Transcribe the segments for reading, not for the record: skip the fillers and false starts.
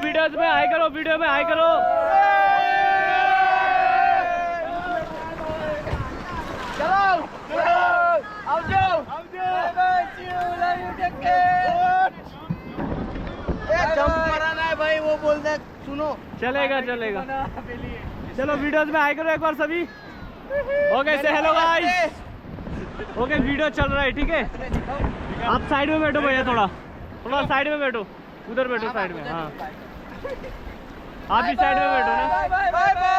Videos में high करो, video में हाई करो। भाई वो बोलते सुनो। चलेगा चलेगा। चलो वीडियोस में हाई करो एक बार सभी। ओके से हेलो गाइस। ओके वीडियो चल रहा है, ठीक है। आप साइड में बैठो भैया, थोड़ा थोड़ा साइड में बैठो, उधर बैठो साइड में। हाँ आप भी साइड में बैठो ना। Bye bye bye.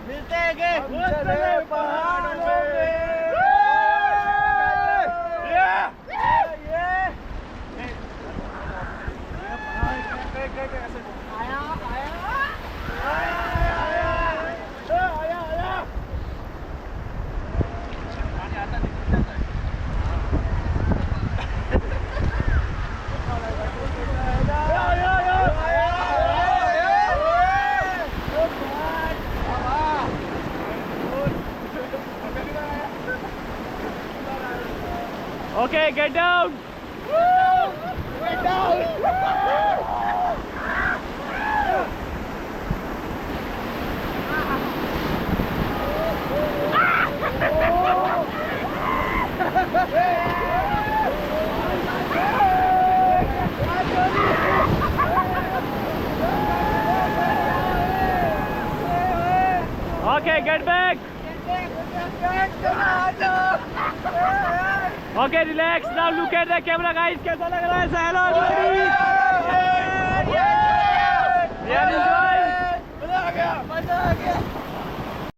मिलते हैं पहाड़ों में। Okay, get down. Get down. Okay, get back. Okay, relax. Now look at the camera, guys. कैसा लग रहा है? Say hello, everybody. Yeah, enjoy. मजा आ गया, मजा आ गया।